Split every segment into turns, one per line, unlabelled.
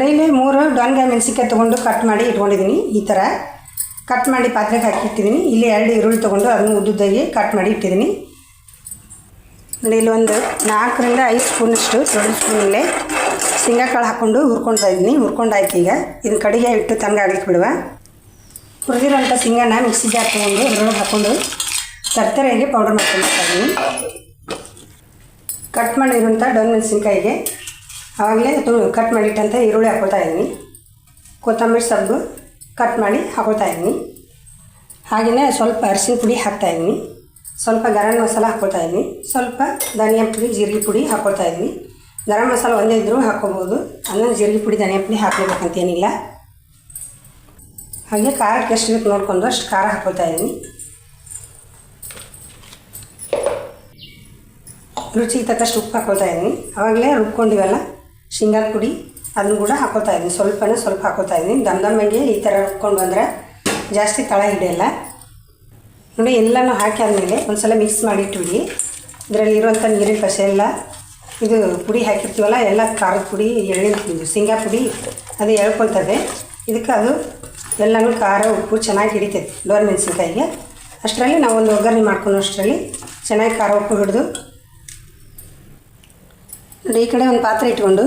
ನೋಡಿ ಇಲ್ಲಿ 3 ಡೊಣ್ಗಾಯಿ ಮೆಣಸಿನ್ಕಾಯಿ ತೊಗೊಂಡು ಕಟ್ ಮಾಡಿ ಇಟ್ಕೊಂಡಿದ್ದೀನಿ. ಈ ಥರ ಕಟ್ ಮಾಡಿ ಪಾತ್ರೆಗೆ ಹಾಕಿಟ್ಟಿದ್ದೀನಿ. ಇಲ್ಲಿ 2 ಈರುಳ್ಳಿ ತೊಗೊಂಡು ಅದನ್ನು ಉದ್ದುದ್ದಾಗಿ ಕಟ್ ಮಾಡಿ ಇಟ್ಟಿದ್ದೀನಿ. ನೋಡಿ ಇಲ್ಲಿ ಒಂದು 4 ರಿಂದ 5 ಸ್ಪೂನಷ್ಟು ದೊಡ್ಡ ಸ್ಪೂನಲ್ಲೇ ಶೇಂಗಾ ಕಾಳು ಹಾಕ್ಕೊಂಡು ಹುರ್ಕೊಳ್ತಾ ಇದ್ದೀನಿ. ಹುರ್ಕೊಂಡಾಯ್ತು. ಈಗ ಇದನ್ನ ಕಡೆಗೆ ಇಟ್ಟು ತಣ್ಣಗಾಗಲಿಕ್ಕೆ ಬಿಡುವ. ಹುರಿದಿರೋಂಥ ಶೇಂಗಾನ ಮಿಕ್ಸಿ ಜಾರ್ ತೊಗೊಂಡು ಅದರೊಳಗೆ ಹಾಕ್ಕೊಂಡು ತರ್ತರೆಯಾಗಿ ಪೌಡರ್ ಮಾಡ್ಕೊಳ್ತಾ ಇದ್ದೀನಿ. ಕಟ್ ಮಾಡಿರುವಂಥ ಡೊಣ್ ಮೆಣಸಿನ್ಕಾಯಿಗೆ ಆವಾಗಲೇ ಕಟ್ ಮಾಡಿಟ್ಟಂಥ ಈರುಳ್ಳಿ ಹಾಕ್ಕೊಳ್ತಾ ಇದ್ದೀನಿ. ಕೊತ್ತಂಬರಿ ಸೊಪ್ಪು ಕಟ್ ಮಾಡಿ ಹಾಕ್ಕೊಳ್ತಾ ಇದ್ದೀನಿ. ಹಾಗೆಯೇ ಸ್ವಲ್ಪ ಅರಿಶಿನ ಪುಡಿ ಹಾಕ್ತಾಯಿದ್ದೀನಿ. ಸ್ವಲ್ಪ ಗರಂ ಮಸಾಲ ಹಾಕ್ಕೊಳ್ತಾ ಇದ್ದೀನಿ. ಸ್ವಲ್ಪ ಧನಿಯಾ ಪುಡಿ ಜೀರಿಗೆ ಪುಡಿ ಹಾಕ್ಕೊಳ್ತಾ ಇದ್ದೀನಿ. ಗರಂ ಮಸಾಲ ಒಂದೇ ಇದ್ದರೂ ಹಾಕ್ಕೋಬೋದು. ಅಂದರೆ ಜೀರಿಗೆ ಪುಡಿ ಧನಿಯಾ ಪುಡಿ ಹಾಕಬೇಕಂತೇನಿಲ್ಲ. ಹಾಗೆ ಖಾರಕ್ಕೆ ಎಷ್ಟು ಬೇಕು ನೋಡ್ಕೊಂಡು ಅಷ್ಟು ಖಾರ ಹಾಕ್ಕೊಳ್ತಾ ಇದ್ದೀನಿ. ರುಚಿಗೆ ತಕ್ಕಷ್ಟು ಉಪ್ಪು ಹಾಕ್ಕೊಳ್ತಾ ಇದ್ದೀನಿ. ಆವಾಗಲೇ ರುಬ್ಕೊಂಡಿವಲ್ಲ ಶೇಂಗಾದ ಪುಡಿ ಅದನ್ನು ಕೂಡ ಹಾಕ್ಕೊಳ್ತಾ ಇದ್ದೀನಿ. ಸ್ವಲ್ಪ ಹಾಕ್ಕೊಳ್ತಾ ಇದ್ದೀನಿ. ದಮ್ಮಗೆ ಈ ಥರ ರುಬ್ಕೊಂಡು ಬಂದರೆ ಜಾಸ್ತಿ ತಳ ಹಿಡಿಯಲ್ಲ. ನೋಡಿ ಎಲ್ಲನೂ ಹಾಕಿ ಆದಮೇಲೆ ಒಂದು ಸಲ ಮಿಕ್ಸ್ ಮಾಡಿ ಇಟ್ಬಿಡಿ. ಇದರಲ್ಲಿರುವಂಥ ನೀರಿನ ಕಷ ಎಲ್ಲ ಇದು ಪುಡಿ ಹಾಕಿರ್ತೀವಲ್ಲ ಎಲ್ಲ ಖಾರದ ಪುಡಿ ಎಳ್ಳಿನ ಶೇಂಗಾ ಪುಡಿ ಅದು ಎಳ್ಕೊಳ್ತದೆ. ಇದಕ್ಕೆ ಅದು ಎಲ್ಲನೂ ಖಾರ ಉಪ್ಪು ಚೆನ್ನಾಗಿ ಹಿಡಿತೈತೆ ಡೊಣ್ ಮೆಣಸಿನ್ಕಾಯಿಗೆ. ಅಷ್ಟರಲ್ಲಿ ನಾವು ಒಂದು ಒಗ್ಗರಣೆ ಮಾಡ್ಕೊಂಡು ಅಷ್ಟರಲ್ಲಿ ಚೆನ್ನಾಗಿ ಖಾರ ಉಪ್ಪು ಹಿಡಿದು ನೋಡಿ ಈ ಕಡೆ ಒಂದು ಪಾತ್ರೆ ಇಟ್ಕೊಂಡು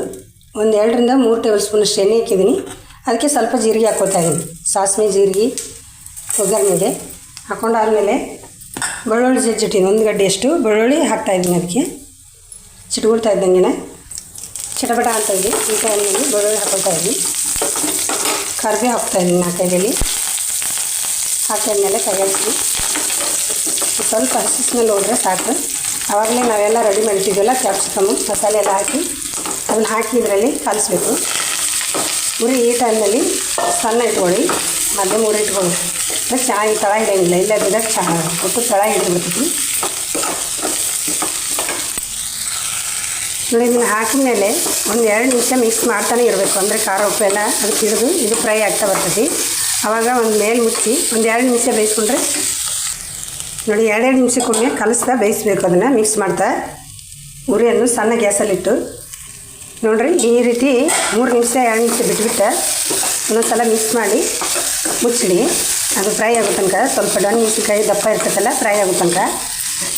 ಒಂದು 2 ರಿಂದ 3 ಟೇಬಲ್ ಸ್ಪೂನಷ್ಟು ಎಣ್ಣೆ ಹಾಕಿದ್ದೀನಿ. ಅದಕ್ಕೆ ಸ್ವಲ್ಪ ಜೀರಿಗೆ ಹಾಕ್ಕೊಳ್ತಾ ಇದ್ದೀನಿ. ಸಾಸಿವೆ ಜೀರಿಗೆ ಒಗ್ಗರಣೆಗೆ ಹಾಕ್ಕೊಂಡಾದ್ಮೇಲೆ ಬೆಳ್ಳುಳ್ಳಿ ಜಜ್ಜಿಟ್ಟಿದ್ದೀನಿ. 1 ಗಡ್ಡೆಯಷ್ಟು ಬೆಳ್ಳುಳ್ಳಿ ಹಾಕ್ತಾಯಿದ್ದೀನಿ. ಅದಕ್ಕೆ ಚಿಟ್ಕೊಳ್ತಾ ಇದ್ದಂಗೆ ಚಟಪಟ ಅಂತ ಇದೆ. ಈ ಟೈಮಲ್ಲಿ ಬೆಳ್ಳುಳ್ಳಿ ಹಾಕ್ಕೊಳ್ತಾ ಇದ್ದೀನಿ. ಕರಿಬೇವು ಹಾಕ್ತಾಯಿದ್ದೀನಿ 4 ಕೈಯಲ್ಲಿ. ಹಾಕಿದ್ಮೇಲೆ ಕೈಯಾಡಿಸಿ ಸ್ವಲ್ಪ ಹಸಿ ಸ್ಮೆಲ್ ಹೋದರೆ ಸಾಕು. ಆವಾಗಲೇ ನಾವೆಲ್ಲ ರೆಡಿ ಮಾಡಿಟ್ಟಿದ್ವಲ್ಲ ಕ್ಯಾಪ್ಸಿಕಮ್ಮು ಮಸಾಲೆ ಎಲ್ಲ ಹಾಕಿ ಅದನ್ನು ಹಾಕಿ ಇದರಲ್ಲಿ ಕಲಿಸ್ಬೇಕು. ಉರಿ ಈ ಟೈಮ್ನಲ್ಲಿ ಸಣ್ಣ ಇಟ್ಕೊಳ್ಳಿ, ಮಧ್ಯಮ ಉರಿ ಇಟ್ಕೊಳ್ಳಿ. ಅಂದರೆ ಚೆನ್ನಾಗಿ ತಳ ಹಿಡಿಯಂಗಿಲ್ಲ. ಇಲ್ಲದಿದ್ದಾಗ ಚೆನ್ನಾಗಿ ಒಟ್ಟು ತಳ ಹಿಡಿದ್ಬಿಡ್ತೈತಿ. ನೋಡಿ ಇದನ್ನು ಹಾಕಿದ ಮೇಲೆ ಒಂದು 2 ನಿಮಿಷ ಮಿಕ್ಸ್ ಮಾಡ್ತಾನೆ ಇರಬೇಕು. ಅಂದರೆ ಖಾರ ಉಪ್ಪೆಲ್ಲ ಅದಕ್ಕೆ ಹಿಡಿದು ಇದು ಫ್ರೈ ಆಗ್ತಾ ಬರ್ತೈತಿ. ಆವಾಗ ಒಂದು ಮೇಲೆ ಮುಚ್ಚಿ ಒಂದು 2 ನಿಮಿಷ ಬೇಯಿಸ್ಕೊಂಡ್ರೆ ನೋಡಿ 2 ನಿಮಿಷಕ್ಕೊಮ್ಮೆ ಕಲಿಸ್ತಾ ಬೇಯಿಸ್ಬೇಕು. ಅದನ್ನು ಮಿಕ್ಸ್ ಮಾಡ್ತಾ ಉರಿಯನ್ನು ಸಣ್ಣ ಗ್ಯಾಸಲ್ಲಿಟ್ಟು ನೋಡಿರಿ ಈ ರೀತಿ 3 ನಿಮಿಷ 2 ನಿಮಿಷ ಬಿಟ್ಬಿಟ್ಟು ಒಂದೊಂದು ಸಲ ಮಿಕ್ಸ್ ಮಾಡಿ ಮುಚ್ಚಿಡಿ. ಅದು ಫ್ರೈ ಆಗೋ ತನಕ ಸ್ವಲ್ಪ ಡೊಣ್ ಮೆಣಸಿನ್ಕಾಯಿ ದಪ್ಪ ಇರ್ತೈತಲ್ಲ ಫ್ರೈ ಆಗೋ ತನಕ.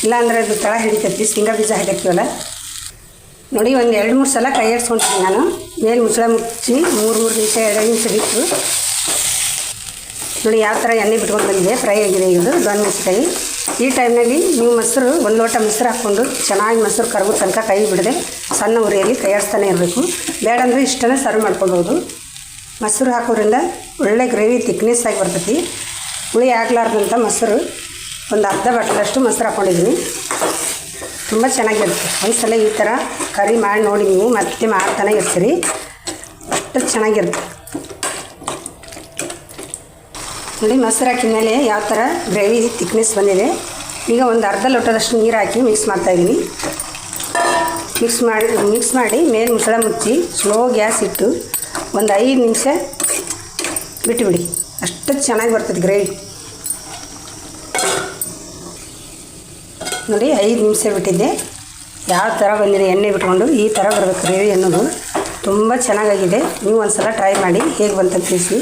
ಇಲ್ಲಾಂದರೆ ಅದು ತಳ ಹಿಡಿತೈತಿ. ಶೇಂಗಾ ಬೀಜ ಹಾಕಿರ್ತೀವಲ್ಲ ನೋಡಿ ಒಂದು 2-3 ಸಲ ಕೈ ಆಡಿಸ್ಕೊಳ್ತೀನಿ ನಾನು. ಮೇಲೆ ಮುಚ್ಚಳ ಮುಚ್ಚಿ 3 ನಿಮಿಷ 2 ನಿಮಿಷ ಬಿಟ್ಟು ನೋಡಿ ಯಾವ ಥರ ಎಣ್ಣೆ ಬಿಟ್ಕೊಂಡು ಬಂದಿದೆ. ಫ್ರೈ ಆಗಿದೆ ಇದು ಡೊಣ್ ಮೆಣಸಿನ್ಕಾಯಿ. ಈ ಟೈಮ್ನಲ್ಲಿ ನೀವು ಮೊಸರು 1 ಲೋಟ ಮೊಸರು ಹಾಕ್ಕೊಂಡು ಚೆನ್ನಾಗಿ ಮೊಸರು ಕರಗೋ ತನಕ ಕೈ ಬಿಡದೆ ಸಣ್ಣ ಉರಿಯಲ್ಲಿ ಕೈ ಆಡಿಸ್ತಾನೆ ಇರಬೇಕು. ಬೇಡಂದರೆ ಇಷ್ಟನ್ನು ಸರ್ವ್ ಮಾಡ್ಕೊಳ್ಬೋದು. ಮೊಸರು ಹಾಕೋದ್ರಿಂದ ಒಳ್ಳೆ ಗ್ರೇವಿ ತಿಕ್ನೆಸ್ ಆಗಿ ಬರ್ತೈತಿ. ಹುಳಿ ಆಗಲಾರ್ದಂಥ ಮೊಸರು ಒಂದು ಅರ್ಧ ಬಟ್ಲಷ್ಟು ಮೊಸರು ಹಾಕ್ಕೊಂಡಿದ್ದೀನಿ. ತುಂಬ ಚೆನ್ನಾಗಿರುತ್ತೆ. ಒಂದು ಸಲ ಈ ಥರ ಕರಿ ಮಾಡಿ ನೋಡಿ ನೀವು ಮತ್ತೆ ಮಾಡ್ತಾನೆ ಇರ್ತೀರಿ. ಅಷ್ಟು ಚೆನ್ನಾಗಿರುತ್ತೆ. ನೋಡಿ ಮೊಸರು ಹಾಕಿದ ಮೇಲೆ ಯಾವ ಥರ ಗ್ರೇವಿ ತಿಕ್ನೆಸ್ ಬಂದಿದೆ. ಈಗ ಒಂದು ಅರ್ಧ ಲೋಟದಷ್ಟು ನೀರು ಹಾಕಿ ಮಿಕ್ಸ್ ಮಾಡ್ತಾಯಿದ್ದೀನಿ. ಮಿಕ್ಸ್ ಮಾಡಿ ಮೇಲೆ ಮುಚ್ಚಳ ಮುಚ್ಚಿ ಸ್ಲೋ ಗ್ಯಾಸ್ ಇಟ್ಟು ಒಂದು 5 ನಿಮಿಷ ಬಿಟ್ಟುಬಿಡಿ. ಅಷ್ಟು ಚೆನ್ನಾಗಿ ಬರ್ತದೆ ಗ್ರೇವಿ. ನೋಡಿ 5 ನಿಮಿಷ ಬಿಟ್ಟಿದ್ದೆ. ಯಾವ ಥರ ಬಂದಿದೆ ಎಣ್ಣೆ ಬಿಟ್ಕೊಂಡು ಈ ಥರ ಬರಬೇಕು ಗ್ರೇವಿ ಅನ್ನೋದು. ತುಂಬ ಚೆನ್ನಾಗಾಗಿದೆ. ನೀವು ಒಂದು ಸಲ ಟ್ರೈ ಮಾಡಿ ಹೇಗೆ ಬಂತಂತ ತಿಳಿಸಿ.